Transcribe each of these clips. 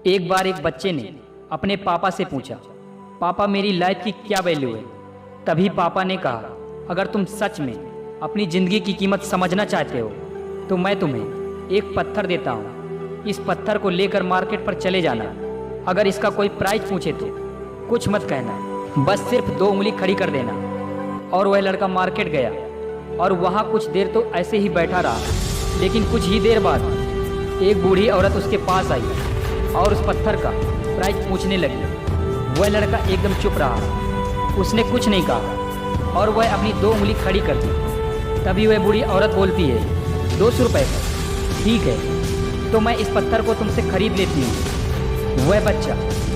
एक बार एक बच्चे ने अपने पापा से पूछा, पापा मेरी लाइफ की क्या वैल्यू है। तभी पापा ने कहा, अगर तुम सच में अपनी ज़िंदगी की कीमत समझना चाहते हो तो मैं तुम्हें एक पत्थर देता हूँ। इस पत्थर को लेकर मार्केट पर चले जाना। अगर इसका कोई प्राइस पूछे तो कुछ मत कहना, बस सिर्फ 2 उंगली खड़ी कर देना। और वह लड़का मार्केट गया और वहाँ कुछ देर तो ऐसे ही बैठा रहा, लेकिन कुछ ही देर बाद एक बूढ़ी औरत उसके पास आई और उस पत्थर का प्राइस पूछने लगी। वह लड़का एकदम चुप रहा, उसने कुछ नहीं कहा और वह अपनी 2 उंगली खड़ी कर दी। तभी वह बूढ़ी औरत बोलती है, 200 रुपये का। ठीक है, तो मैं इस पत्थर को तुमसे खरीद लेती हूँ। वह बच्चा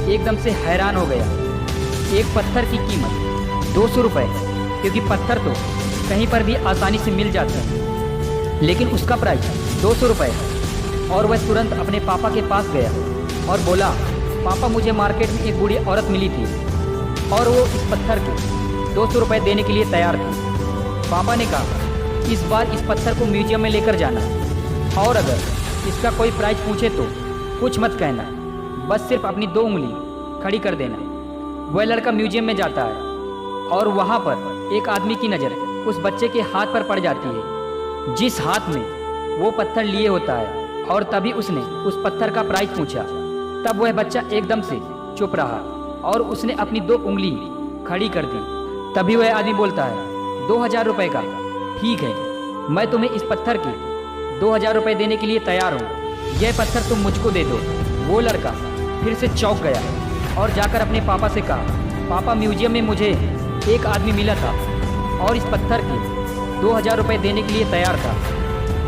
एकदम से हैरान हो गया। एक पत्थर की कीमत 200 रुपये, क्योंकि पत्थर तो कहीं पर भी आसानी से मिल जाता है, लेकिन उसका प्राइस 200 रुपये। और वह तुरंत अपने पापा के पास गया और बोला, पापा मुझे मार्केट में एक बूढ़ी औरत मिली थी और वो इस पत्थर को 200 रुपये देने के लिए तैयार थी। पापा ने कहा, इस बार इस पत्थर को म्यूजियम में लेकर जाना और अगर इसका कोई प्राइस पूछे तो कुछ मत कहना, बस सिर्फ अपनी 2 उंगली खड़ी कर देना। वह लड़का म्यूजियम में जाता है और वहाँ पर एक आदमी की नज़र उस बच्चे के हाथ पर पड़ जाती है, जिस हाथ में वो पत्थर लिए होता है। और तभी उसने उस पत्थर का प्राइस पूछा। तब वह बच्चा एकदम से चुप रहा और उसने अपनी 2 उंगली खड़ी कर दी। तभी वह आदमी बोलता है, 2000 रुपये का। ठीक है, मैं तुम्हें इस पत्थर के 2000 रुपये देने के लिए तैयार हूँ। यह पत्थर तुम मुझको दे दो। वो लड़का फिर से चौंक गया और जाकर अपने पापा से कहा, पापा म्यूजियम में मुझे एक आदमी मिला था और इस पत्थर के 2000 रुपये देने के लिए तैयार था।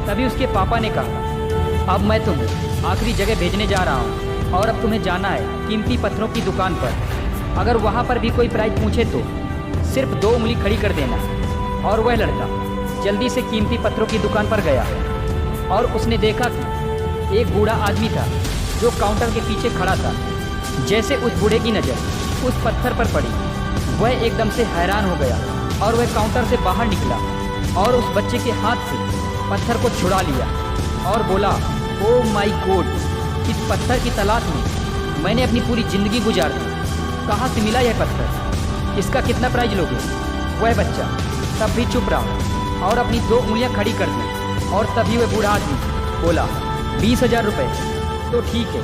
तभी उसके पापा ने कहा, अब मैं तुम्हें आखिरी जगह भेजने जा रहा हूँ और अब तुम्हें जाना है कीमती पत्थरों की दुकान पर। अगर वहाँ पर भी कोई प्राइस पूछे तो सिर्फ 2 उंगली खड़ी कर देना। और वह लड़का जल्दी से कीमती पत्थरों की दुकान पर गया और उसने देखा कि एक बूढ़ा आदमी था जो काउंटर के पीछे खड़ा था। जैसे उस बूढ़े की नज़र उस पत्थर पर पड़ी, वह एकदम से हैरान हो गया और वह काउंटर से बाहर निकला और उस बच्चे के हाथ से पत्थर को छुड़ा लिया और बोला, ओह माय गॉड, इस पत्थर की तलाश में मैंने अपनी पूरी ज़िंदगी गुजार दी। कहाँ से मिला यह पत्थर? इसका कितना प्राइस लोगे? वह बच्चा तब भी चुप रहा और अपनी 2 उंगलियां खड़ी कर दी। और तभी वह बूढ़ा आदमी बोला, 20,000 रुपये। तो ठीक है,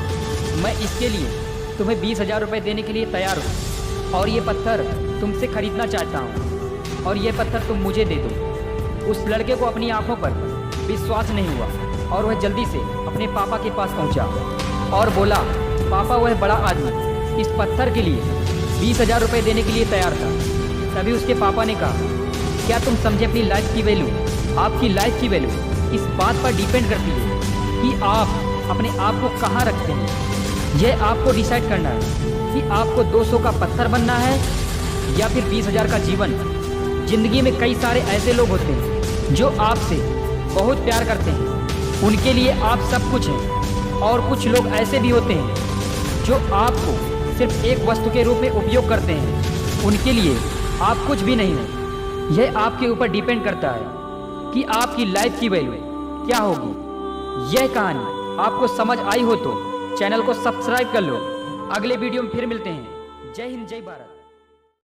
मैं इसके लिए तुम्हें 20,000 रुपये देने के लिए तैयार हूँ और ये पत्थर तुमसे खरीदना चाहता हूँ और ये पत्थर तुम मुझे दे दो। उस लड़के को अपनी आंखों पर विश्वास नहीं हुआ और वह जल्दी से अपने पापा के पास पहुंचा और बोला, पापा वह बड़ा आदमी इस पत्थर के लिए 20,000 रुपये देने के लिए तैयार था। तभी उसके पापा ने कहा, क्या तुम समझे अपनी लाइफ की वैल्यू? आपकी लाइफ की वैल्यू इस बात पर डिपेंड करती है कि आप अपने आप को कहाँ रखते हैं। यह आपको डिसाइड करना है कि आपको 200 का पत्थर बनना है या फिर 20,000 का जीवन। जिंदगी में कई सारे ऐसे लोग होते हैं जो आपसे बहुत प्यार करते हैं, उनके लिए आप सब कुछ हैं। और कुछ लोग ऐसे भी होते हैं जो आपको सिर्फ एक वस्तु के रूप में उपयोग करते हैं, उनके लिए आप कुछ भी नहीं हो। यह आपके ऊपर डिपेंड करता है कि आपकी लाइफ की वैल्यू क्या होगी। यह कहानी आपको समझ आई हो तो चैनल को सब्सक्राइब कर लो। अगले वीडियो में फिर मिलते हैं। जय हिंद, जय भारत।